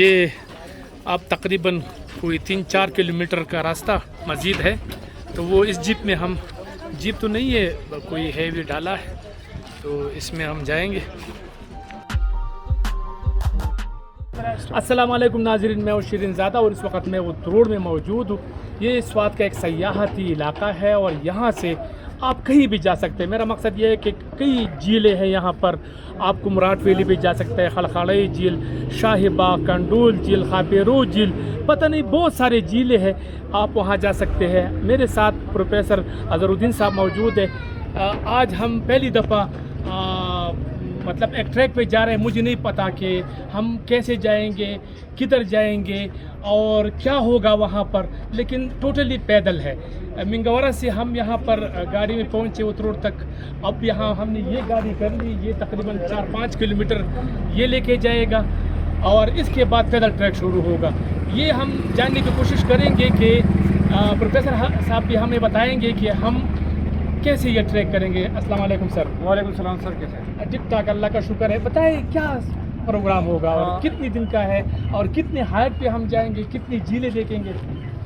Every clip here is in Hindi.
ये अब तकरीबन कोई 3-4 किलोमीटर का रास्ता मज़ीद है। तो वो इस जीप में हम, जीप तो नहीं है, कोई हैवी डाला है, तो इसमें हम जाएंगे। अस्सलाम वालेकुम नाज़रीन, मैं शिरीन ज़ादा और इस वक्त मैं उतरोड़ में मौजूद हूँ। ये इस बात का एक सयाहती इलाका है और यहाँ से आप कहीं भी जा सकते हैं। मेरा मकसद ये है कि कई झीलें हैं यहाँ पर। आपको मुराद वैली भी जा सकते हैं, खलखड़ी झील, शाहीबाग, कंडोल झील, खापेरो झील, पता नहीं बहुत सारे झीलें हैं, आप वहाँ जा सकते हैं। मेरे साथ प्रोफेसर अज़हरुद्दीन साहब मौजूद है। आज हम पहली दफ़ा मतलब एक ट्रैक पे जा रहे हैं। मुझे नहीं पता कि हम कैसे जाएंगे, किधर जाएंगे और क्या होगा वहाँ पर, लेकिन टोटली पैदल है। मिंगवारा से हम यहाँ पर गाड़ी में पहुँचे उतरोड़ तक। अब यहाँ हमने ये गाड़ी कर ली, ये तकरीबन 4-5 किलोमीटर ये लेके जाएगा और इसके बाद पैदल ट्रैक शुरू होगा। ये हम जानने की कोशिश करेंगे कि प्रोफेसर साहब भी हमें बताएंगे कि हम कैसे ये ट्रैक करेंगे। अस्सलाम वालेकुम सर। वालेकुम सलाम सर, कैसे हैं? ठीक ठाक, अल्लाह का शुक्र है। बताइए क्या प्रोग्राम होगा और कितनी दिन का है और कितने हाइट पे हम जाएंगे, कितनी झीलें देखेंगे?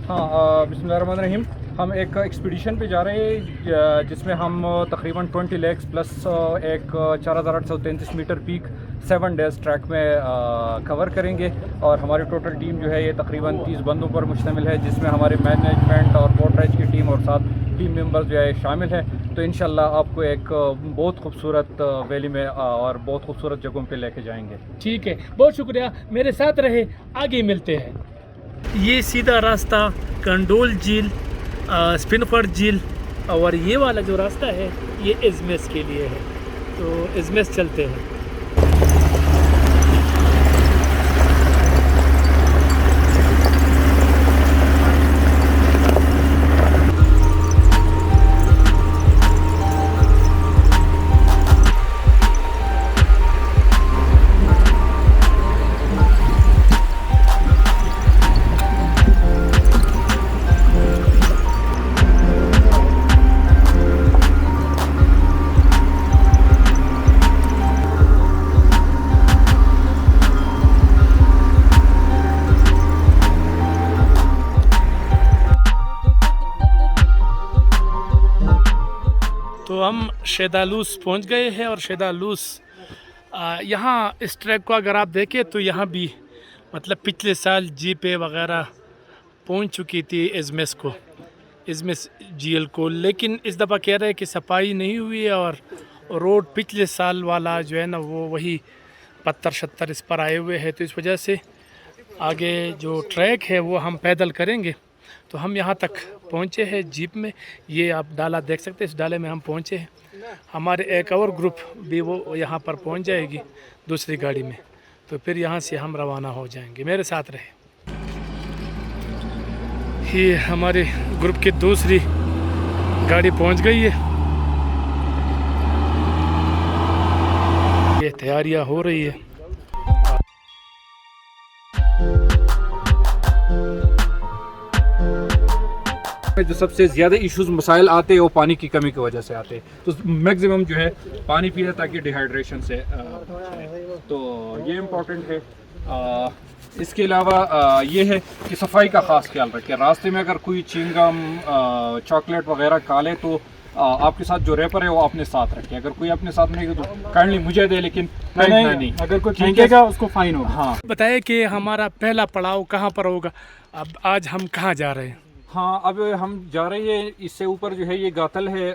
हाँ, बिस्मिल्लाहिर्रहमानिर्रहीम। हम एक एक्सपीडिशन पे जा रहे हैं जिसमें हम तकरीबन 20 लेक्स प्लस एक 4833 मीटर पीक 7 डेज़ ट्रैक में कवर करेंगे। और हमारी टोटल टीम जो है ये तकरीबन 30 बंदों पर मुश्तमिल है, जिसमें हमारे मैनेजमेंट और बोटरेज की टीम और साथ टीम मेंबर्स जो है शामिल है। तो इंशाल्लाह आपको एक बहुत खूबसूरत वैली में और बहुत खूबसूरत जगहों पे लेके जाएंगे। ठीक है, बहुत शुक्रिया, मेरे साथ रहे, आगे मिलते हैं। ये सीधा रास्ता कंडोल झील, स्पिनफर्ड झील और ये वाला जो रास्ता है ये इज़मिस के लिए है। तो इज़मिस चलते हैं। तो हम शेदालूस पहुंच गए हैं और शेदालूस यहाँ इस ट्रैक को अगर आप देखें तो यहाँ भी मतलब पिछले साल जीपें वगैरह पहुंच चुकी थी इज़मिस झील को, लेकिन इस दफ़ा कह रहे हैं कि सफाई नहीं हुई है और रोड पिछले साल वाला जो है ना वो वही पत्थर शत्तर इस पर आए हुए हैं। तो इस वजह से आगे जो ट्रैक है वो हम पैदल करेंगे। तो हम यहाँ तक पहुँचे हैं जीप में, ये आप डाला देख सकते हैं, इस डाले में हम पहुँचे हैं। हमारे एक और ग्रुप भी वो यहाँ पर पहुँच जाएगी दूसरी गाड़ी में, तो फिर यहाँ से हम रवाना हो जाएंगे। मेरे साथ रहे। ये हमारे ग्रुप की दूसरी गाड़ी पहुँच गई है। ये तैयारियाँ हो रही है। जो सबसे ज़्यादा इश्यूज मसाइल आते हैं वो पानी की कमी की वजह से आते हैं। तो मैक्सिमम जो है पानी पिए ताकि डिहाइड्रेशन से तो ये इम्पोर्टेंट है। इसके अलावा ये है कि सफाई का ख़ास ख्याल रखें। रास्ते में अगर कोई च्युइंगम चॉकलेट वगैरह खा ले तो आपके साथ जो रैपर है वो अपने साथ रखें। अगर कोई अपने साथ नहीं तो काइंडली मुझे दे, लेकिन नहीं अगर कोई फेंकेगा उसको फाइन होगा। हाँ, बताइए कि हमारा पहला पड़ाव कहाँ पर होगा? अब आज हम कहाँ जा रहे हैं? हाँ, अब हम जा रहे हैं इससे ऊपर जो है ये गातल है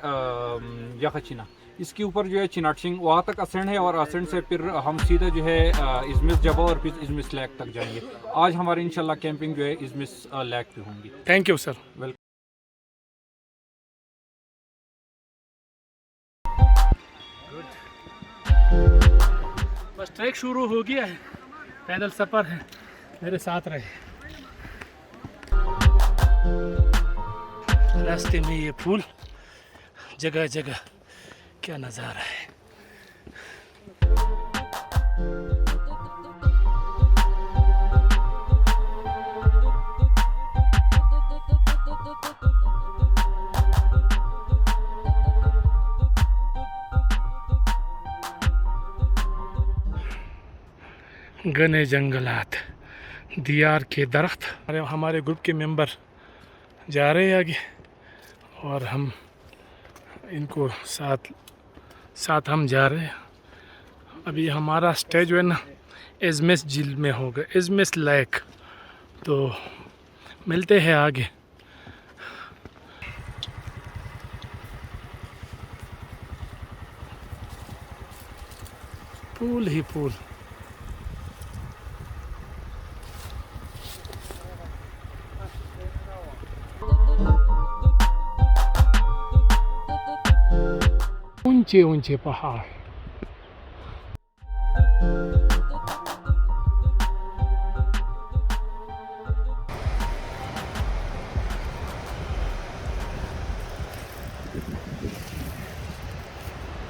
याखचिना, इसके ऊपर जो है चिनाटसिंग, वहाँ तक असेंड है और असेंड से फिर हम सीधा जो है इज़मिस जबा और फिर इज़मिस लेक तक जाएंगे। आज हमारी इंशाल्लाह कैंपिंग जो है इज़मिस लेक पे होंगी। Thank you sir. वेलकम। बस ट्रैक शुरू हो गया है, पैदल सफ़र है, मेरे साथ रहे। रास्ते में ये फूल, जगह जगह क्या नज़ारा है। घने जंगलात, दियार के दरख्त। हमारे ग्रुप के मेंबर जा रहे हैं आगे और हम इनको साथ हम जा रहे हैं। अभी हमारा स्टेज जो है ना एजमेस झील में होगा, एजमेस लेक। तो मिलते हैं आगे। पूल ही पूल। ऊंचे ऊंचे पहाड़।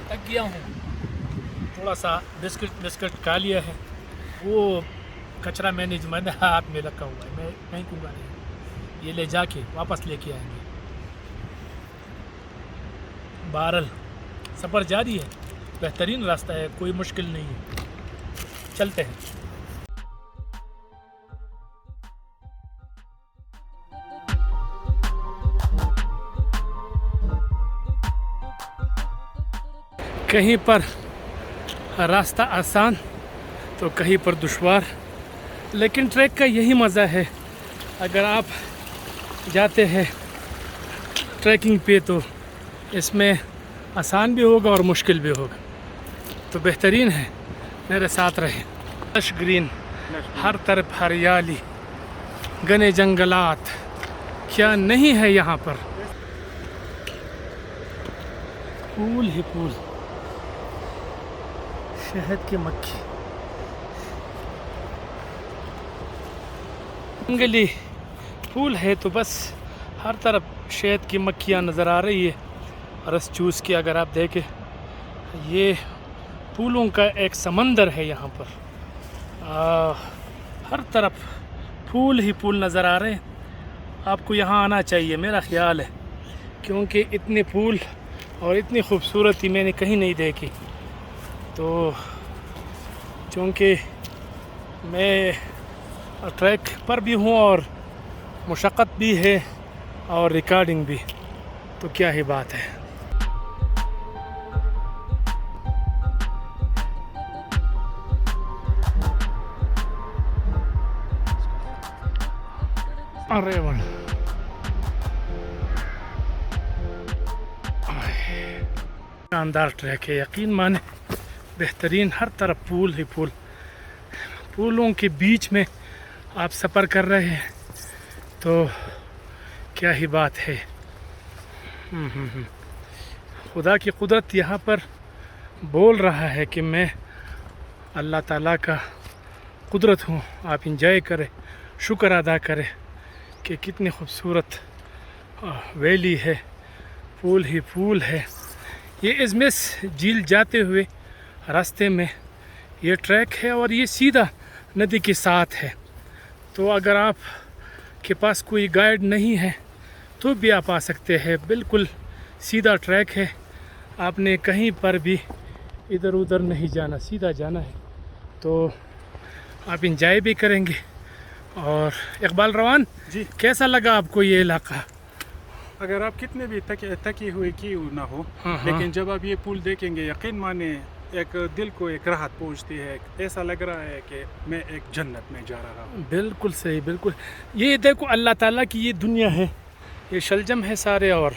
थक गया हूँ, थोड़ा सा बिस्किट खा लिया है। वो कचरा मैंने जो मैंने हाथ में रखा हुआ है, मैं फेंकूंगा नहीं, ये ले जाके वापस लेके आएंगे। बहरहाल सफ़र जारी है, बेहतरीन रास्ता है, कोई मुश्किल नहीं है, चलते हैं। कहीं पर रास्ता आसान तो कहीं पर दुश्वार, लेकिन ट्रैक का यही मज़ा है। अगर आप जाते हैं ट्रैकिंग पे तो इसमें आसान भी होगा और मुश्किल भी होगा, तो बेहतरीन है मेरे साथ रहे। लश ग्रीन, हर तरफ हरियाली, घने जंगलात, क्या नहीं है यहाँ पर। फूल ही फूल, शहद की मक्खी, जंगली फूल है तो बस हर तरफ शहद की मक्खियाँ नज़र आ रही है। रस चूस के अगर आप देखें, ये फूलों का एक समंदर है यहाँ पर। हर तरफ फूल ही फूल नज़र आ रहे हैं। आपको यहाँ आना चाहिए मेरा ख़्याल है, क्योंकि इतने फूल और इतनी खूबसूरती मैंने कहीं नहीं देखी। तो चूँकि मैं ट्रैक पर भी हूँ और मुशक्क़त भी है और रिकॉर्डिंग भी, तो क्या ही बात है। अरे वाह, शानदार ट्रैक है, यकीन माने बेहतरीन। हर तरफ फूल ही फूल, फूलों के बीच में आप सफ़र कर रहे हैं तो क्या ही बात है। खुदा की कुदरत यहाँ पर बोल रहा है कि मैं अल्लाह ताला का कुदरत हूँ। आप इंजॉय करें, शुक्र अदा करें कि कितनी खूबसूरत वैली है, फूल ही फूल है। ये एजमेस झील जाते हुए रास्ते में ये ट्रैक है और ये सीधा नदी के साथ है। तो अगर आप के पास कोई गाइड नहीं है तो भी आप आ सकते हैं, बिल्कुल सीधा ट्रैक है। आपने कहीं पर भी इधर उधर नहीं जाना, सीधा जाना है, तो आप इंजॉय भी करेंगे। और इकबाल रवान जी, कैसा लगा आपको ये इलाका? अगर आप कितने भी थके हुए क्यों ना हो, हाँ। लेकिन जब आप ये पुल देखेंगे, यकीन माने एक दिल को एक राहत पहुंचती है। ऐसा लग रहा है कि मैं एक जन्नत में जा रहा हूँ। बिल्कुल सही, बिल्कुल। ये देखो अल्लाह ताला की ये दुनिया है, ये शलजम है सारे, और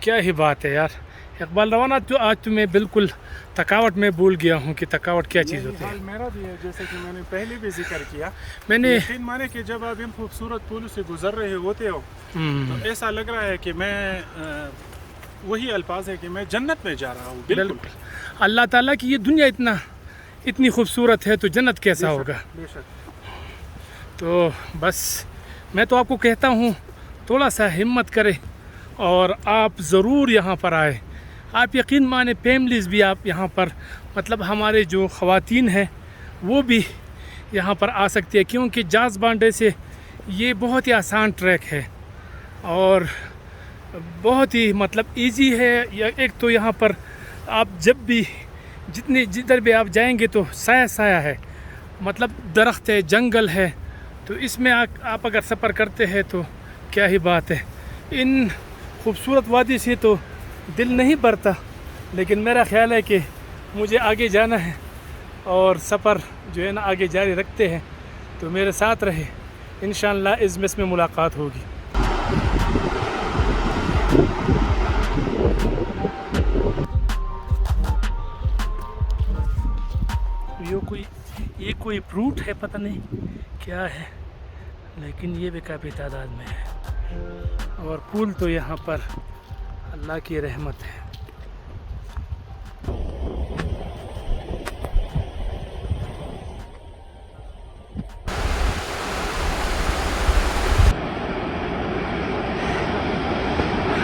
क्या ही बात है यार। इकबाल रवाना तो आज तो मैं बिल्कुल थकावट में भूल गया हूँ कि थकावट क्या चीज़ होती है। हाल मेरा भी है, जैसे कि मैंने पहले भी जिक्र किया। मैंने यकीन माने कि जब आप इन खूबसूरत पुल से गुजर रहे होते हो तो ऐसा लग रहा है कि मैं वही अल्फाज है कि मैं जन्नत में जा रहा हूँ। बिल्कुल। अल्लाह ताला की ये दुनिया इतनी खूबसूरत है तो जन्नत कैसा होगा। बेशक। तो बस मैं तो आपको कहता हूँ थोड़ा सा हिम्मत करें और आप ज़रूर यहाँ पर आए। आप यकीन माने फैमिलीज़ भी आप यहाँ पर, मतलब हमारे जो ख़वातीन हैं वो भी यहाँ पर आ सकती है, क्योंकि जाज़ बांडे से ये बहुत ही आसान ट्रैक है और बहुत ही मतलब इजी है। एक तो यहाँ पर आप जब भी जिधर भी आप जाएंगे तो साया साया है, मतलब दरख्त है, जंगल है तो इसमें आप अगर सफ़र करते हैं तो क्या ही बात है। इन खूबसूरत वादी से तो दिल नहीं भरता, लेकिन मेरा ख़्याल है कि मुझे आगे जाना है और सफ़र जो है ना आगे जारी रखते हैं। तो मेरे साथ रहे, इंशाअल्लाह इज़मिस में मुलाकात होगी। ये कोई फ्रूट है, पता नहीं क्या है, लेकिन ये भी काफ़ी तादाद में है। और फूल तो यहाँ पर अल्लाह की रहमत है।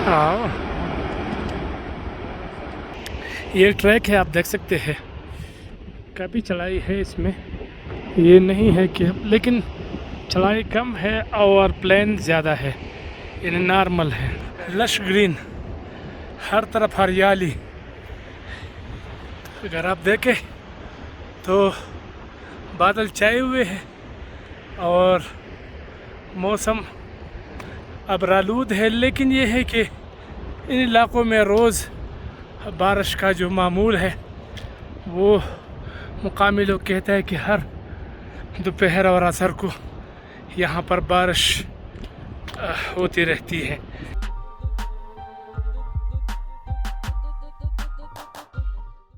हाँ, ये ट्रैक है, आप देख सकते हैं, काफ़ी चढ़ाई है इसमें। ये नहीं है कि, लेकिन चढ़ाई कम है और प्लेन ज़्यादा है, यानी नॉर्मल है। लश ग्रीन, हर तरफ हरियाली। अगर आप देखें तो बादल छाए हुए हैं और मौसम अब आलूद है, लेकिन ये है कि इन इलाक़ों में रोज़ बारिश का जो मामूल है वो मुकामी लोग कहते हैं कि हर दोपहर और असर को यहाँ पर बारिश होती रहती है।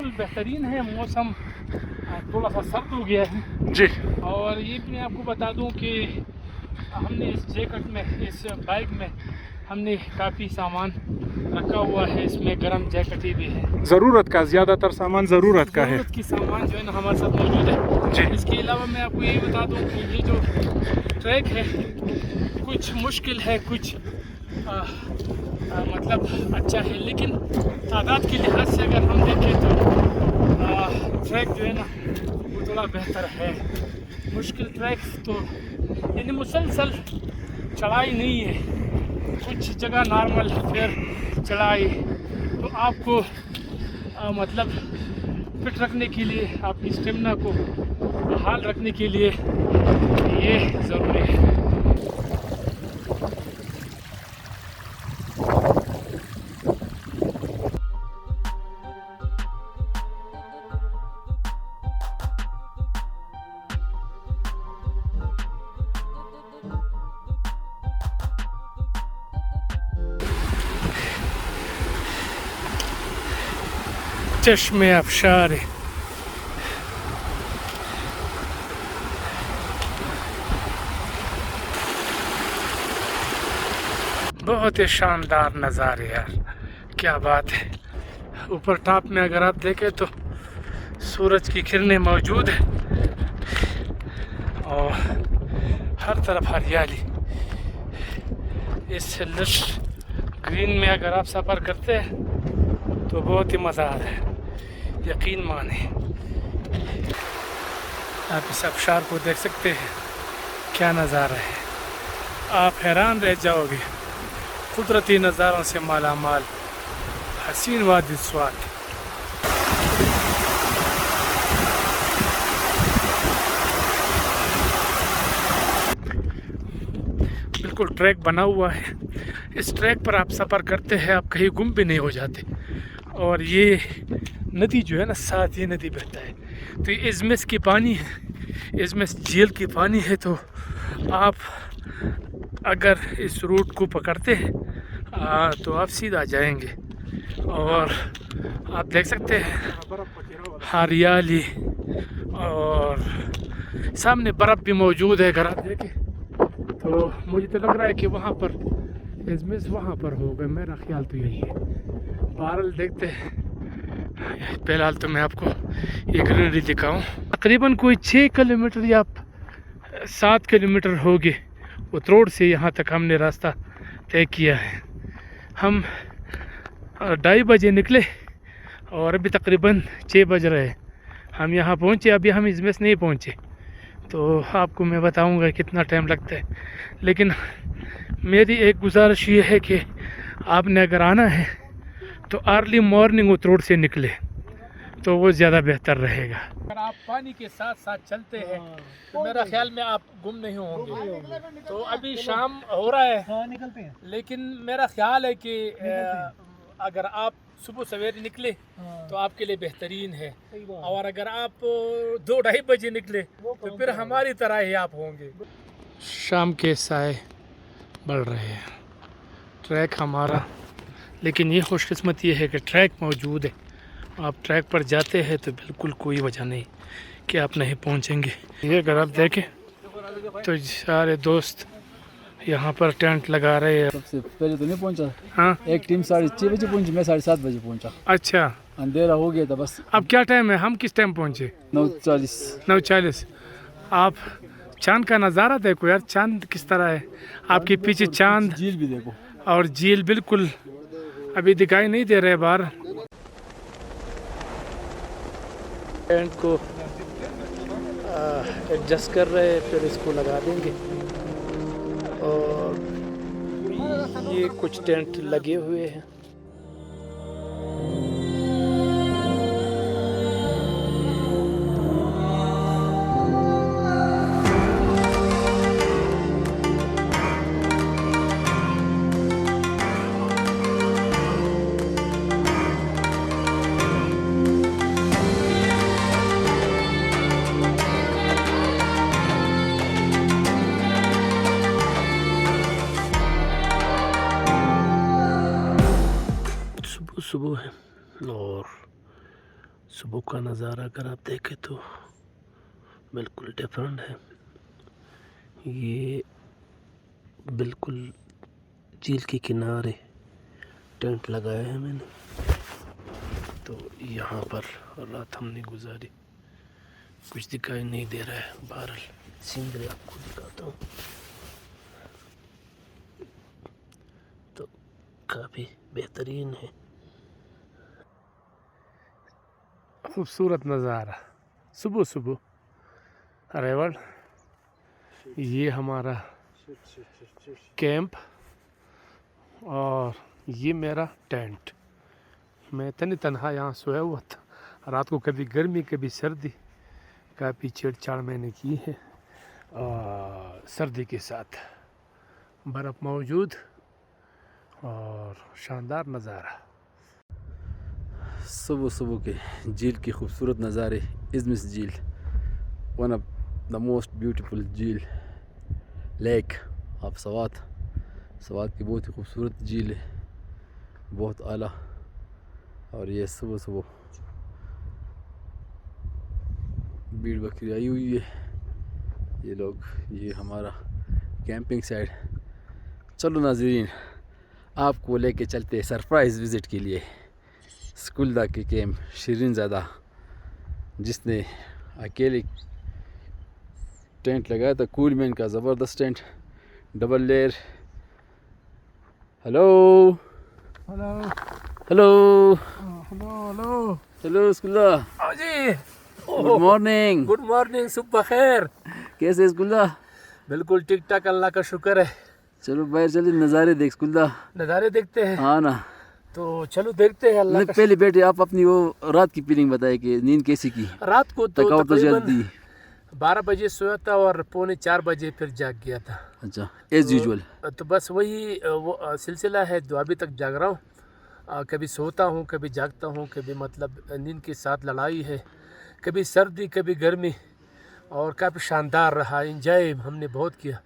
बेहतरीन है मौसम, थोड़ा सा सर्द हो गया है जी। और ये भी मैं आपको बता दूं कि हमने इस जैकेट में, इस बाइक में हमने काफ़ी सामान रखा हुआ है। इसमें गर्म जैकेटें भी है, ज़रूरत का, ज़्यादातर सामान ज़रूरत का है। ज़रूरत की सामान जो है ना हमारे साथ मौजूद है जी। इसके अलावा मैं आपको ये बता दूं कि ये जो ट्रैक है कुछ मुश्किल है, कुछ मतलब अच्छा है, लेकिन तादाद के लिहाज से अगर हम देखें तो ट्रैक जो है ना वो थोड़ा बेहतर है। मुश्किल ट्रैक तो यानी मुसलसल चढ़ाई नहीं है, कुछ जगह नॉर्मल फिर चढ़ाई। तो आपको मतलब फिट रखने के लिए, आपकी स्टेमिना को बहाल रखने के लिए ये ज़रूरी है। चश्मे अबशार है, बहुत ही शानदार नज़ारे यार, क्या बात है। ऊपर टॉप में अगर आप देखें तो सूरज की किरणें मौजूद है और हर तरफ हरियाली। इस लश ग्रीन में अगर आप सफ़र करते हैं तो बहुत ही मज़ा आता है, यकीन माने। आप इस आबशार को देख सकते हैं, क्या नज़ारा है, आप हैरान रह जाओगे। कुदरती नज़ारों से मालामाल हसीन वादी स्वात। बिल्कुल ट्रैक बना हुआ है, इस ट्रैक पर आप सफ़र करते हैं, आप कहीं गुम भी नहीं हो जाते। और ये नदी जो है ना, साथ ये नदी बहता है, तो ये इज़मिस की पानी है, इज़मिस झील की पानी है। तो आप अगर इस रूट को पकड़ते हैं तो आप सीधा जाएंगे और आप देख सकते हैं हरियाली और सामने बर्फ़ भी मौजूद है। अगर आप देखें तो मुझे तो लग रहा है कि वहाँ पर इज़मिस वहाँ पर होगा, मेरा ख्याल तो यही है। बहरहाल देखते हैं। फ़िलहाल तो मैं आपको ये ग्रीनरी दिखाऊँ। तकरीबन कोई 6 किलोमीटर या 7 किलोमीटर होगे उतरोड़ से यहाँ तक हमने रास्ता तय किया है। हम 2:30 बजे निकले और अभी तकरीबन 6 बज रहे हैं। हम यहाँ पहुँचे, अभी हम इज़मिस नहीं पहुँचे, तो आपको मैं बताऊँगा कितना टाइम लगता है। लेकिन मेरी एक गुजारिश ये है कि आपने अगर आना है तो अर्ली मॉर्निंग उतरोड़ से निकले तो वो ज़्यादा बेहतर रहेगा। अगर आप पानी के साथ साथ चलते हैं तो मेरा ख्याल में आप गुम नहीं होंगे। तो अभी शाम हो रहा है, निकलते हैं। लेकिन मेरा ख्याल है कि अगर आप सुबह सवेरे निकले तो आपके लिए बेहतरीन है, और अगर आप 2-2:30 बजे निकले तो फिर हमारी तरह ही आप होंगे। शाम के साए बढ़ रहे हैं, ट्रैक हमारा, लेकिन ये खुशकिस्मत ये है कि ट्रैक मौजूद है। आप ट्रैक पर जाते हैं तो बिल्कुल कोई वजह नहीं कि आप नहीं पहुंचेंगे। ये अगर आप देखें तो सारे दोस्त यहाँ पर टेंट लगा रहे हैं। सबसे पहले तो नहीं पहुंचा। हाँ, एक टीम 6:30 बजे पहुंची, मैं 7:30 बजे पहुंचा। अच्छा, अंधेरा हो गया था बस। अब क्या टाइम है? हम किस टाइम पहुँचे? 9:40। 9:40। आप चांद का नज़ारा देखो यार, चांद किस तरह है आपके पीछे, चांद झील भी देखो। और झील बिल्कुल अभी दिखाई नहीं दे रहे बाहर। टेंट को एडजस्ट कर रहे हैं, फिर इसको लगा देंगे। और ये कुछ टेंट लगे हुए हैं। सुबह है और सुबह का नज़ारा अगर आप देखें तो बिल्कुल डिफरेंट है। ये बिल्कुल झील के किनारे टेंट लगाया है मैंने, तो यहाँ पर रात हमने गुजारी। कुछ दिखाई नहीं दे रहा है, बहरहाल सीनरी आपको दिखाता हूँ। तो काफ़ी बेहतरीन है, खूबसूरत नज़ारा सुबह सुबह। अरेवल ये हमारा कैंप और ये मेरा टेंट। मैं तन्हा यहाँ सोया हुआ था रात को, कभी गर्मी कभी सर्दी, काफ़ी छेड़छाड़ मैंने की है। सर्दी के साथ बर्फ़ मौजूद और शानदार नज़ारा। सुबह सुबह के झील की खूबसूरत नज़ारे। इज़मिस झील, one of the most beautiful झील लेक ऑफ सवात। सवात की बहुत ही खूबसूरत झील है, बहुत आला। और ये सुबह सुबह भीड़ बकरी आई हुई है। ये लोग, ये हमारा कैंपिंग साइड। चलो नाज़रीन, आपको लेके चलते हैं सरप्राइज़ विज़िट के लिए स्कुल्दा के कैंप शिरीनज़ादा, जिसने अकेले टेंट लगाया था। कूलमैन का ज़बरदस्त tent, double layer. Hello hello hello hello hello स्कुल्दा जी, गुड मॉर्निंग। गुड मॉर्निंग, सुबह खैर। कैसे स्कुल्दा? बिल्कुल ठीक ठाक, अल्लाह का शुक्र है। चलो बाहर चलिए, नज़ारे देख स्कुल्दा। नज़ारे देखते हैं। हाँ ना, तो चलो देखते हैं। अल्लाह का पहले बैठे आप अपनी वो रात की फीलिंग बताए कि नींद कैसी की? रात को तो थकावट तो तकरीबन जल्दी। 12 बजे सोया था और 3:45 बजे फिर जाग गया था। अच्छा, एज यूजुअल। तो बस वही वो सिलसिला है जो अभी तक जाग रहा हूँ। कभी सोता हूँ, कभी जागता हूँ, कभी मतलब नींद के साथ लड़ाई है, कभी सर्दी कभी गर्मी, और काफ़ी शानदार रहा। एंजॉय हमने बहुत किया।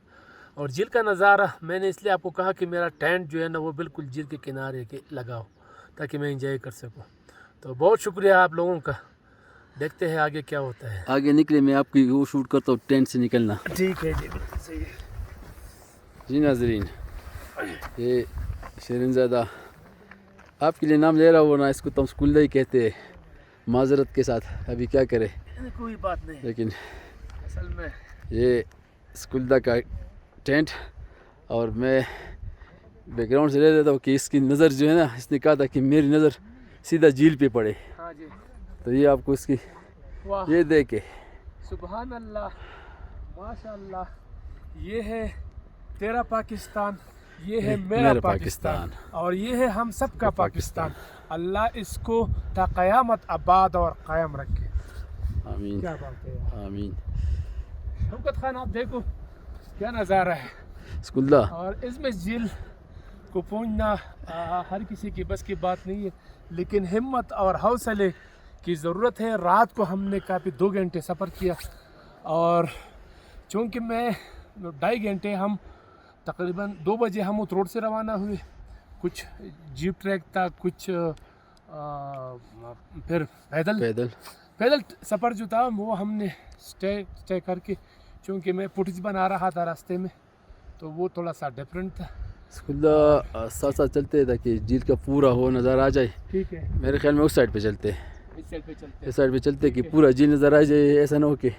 और झील का नज़ारा मैंने इसलिए आपको कहा कि मेरा टेंट जो है ना वो बिल्कुल झील के किनारे के लगाओ, ताकि मैं एंजॉय कर सकूं। तो बहुत शुक्रिया आप लोगों का। देखते हैं आगे क्या होता है। आगे निकले, मैं आपकी वो शूट करता हूँ, टेंट से निकलना। ठीक है जी, सही है जी नाजरीन, ये शिरीनज़ादा आपके लिए नाम ले रहा हो ना, इसको तो हम स्कुल्दा ही कहते हैं, माजरत के साथ। अभी क्या करें, कोई बात नहीं। लेकिन असल में ये स्कुल्दा का टेंट, और मैं बैकग्राउंड से ले लेता हूँ कि इसकी नज़र जो है ना, इसने कहा था कि मेरी नज़र सीधा झील पे पड़े। हाँ जी, तो ये आपको इसकी वाह, ये देखे, सुभान अल्लाह, माशाअल्लाह। ये है तेरा पाकिस्तान ये है मेरा पाकिस्तान और ये है हम सब का पाकिस्तान। अल्लाह इसको ता क़यामत आबाद और कायम रखे। आमीन क्या बात है यार। आमीन। शौकत खान, आप देखो क्या नज़ारा है। स्कुल्ला और इसमें झील को पहुंचना हर किसी की बस की बात नहीं है, लेकिन हिम्मत और हौसले की ज़रूरत है। रात को हमने काफ़ी 2 घंटे सफ़र किया और चूँकि मैं 2.5 घंटे, हम तकरीबन 2 बजे हम उस रोड से रवाना हुए। कुछ जीप ट्रैक था, कुछ फिर पैदल सफ़र जो था वो हमने स्टे करके, चूँकि मैं फुटेज बना रहा था रास्ते में तो वो थोड़ा सा डिफरेंट था। स्कुल्ला साथ साथ चलते ताकि झील का पूरा हो नज़र आ जाए। ठीक है, मेरे ख्याल में उस साइड पे चलते, इस साइड पे चलते इस साइड पे चलते कि पूरा झील नज़र आ जाए। ऐसा ना हो कि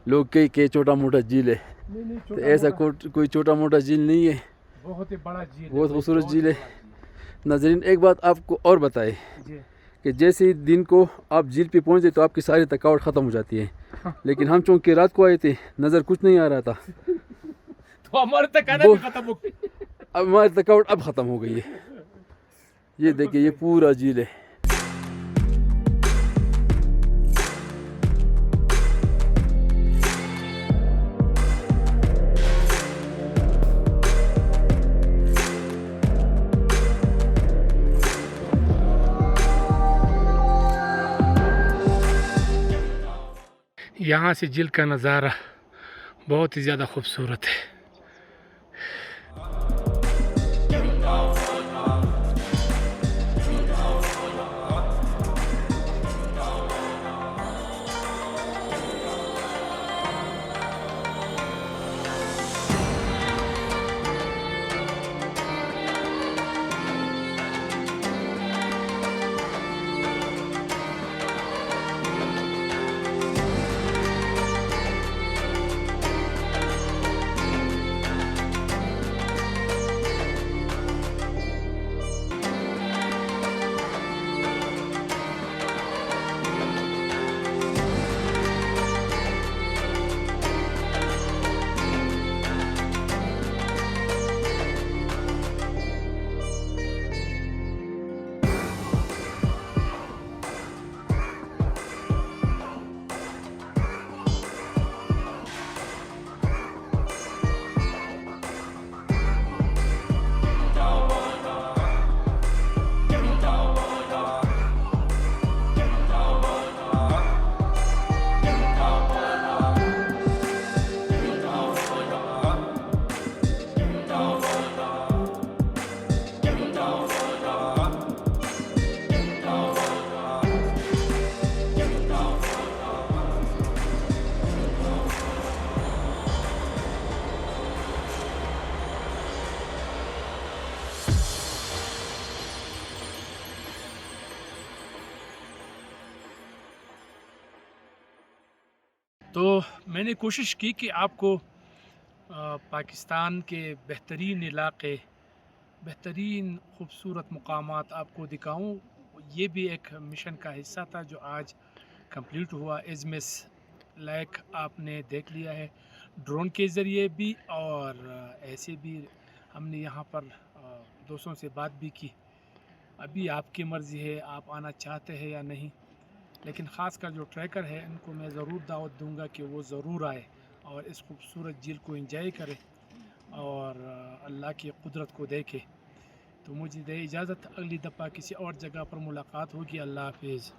लोग कहीं के छोटा मोटा झील है, नहीं, तो ऐसा कोई छोटा मोटा झील नहीं है, बहुत ही बड़ा झील, बहुत खूबसूरत झील है। नाज़रीन, एक बात आपको और बताए जी। कि जैसे ही दिन को आप झील पे पहुंचे तो आपकी सारी थकावट ख़त्म हो जाती है, लेकिन हम चूँकि रात को आए थे नज़र कुछ नहीं आ रहा था, तो हमारे तकाना भी खत्म हो गई। अब हमारी थकावट अब ख़त्म हो गई है। ये देखिए, ये पूरा झील है। यहाँ से झील का नज़ारा बहुत ही ज़्यादा खूबसूरत है। तो मैंने कोशिश की कि आपको पाकिस्तान के बेहतरीन इलाके, बेहतरीन खूबसूरत मकामात आपको दिखाऊं। ये भी एक मिशन का हिस्सा था जो आज कंप्लीट हुआ। इज़मिस लेक आपने देख लिया है ड्रोन के ज़रिए भी, और ऐसे भी हमने यहाँ पर दोस्तों से बात भी की। अभी आपकी मर्ज़ी है, आप आना चाहते हैं या नहीं, लेकिन ख़ासकर जो ट्रैकर है इनको मैं ज़रूर दावत दूंगा कि वो ज़रूर आए और इस खूबसूरत झील को एंजॉय करें और अल्लाह की कुदरत को देखें। तो मुझे दे इजाज़त, अगली दफ़ा किसी और जगह पर मुलाकात होगी। अल्लाह हाफिज़।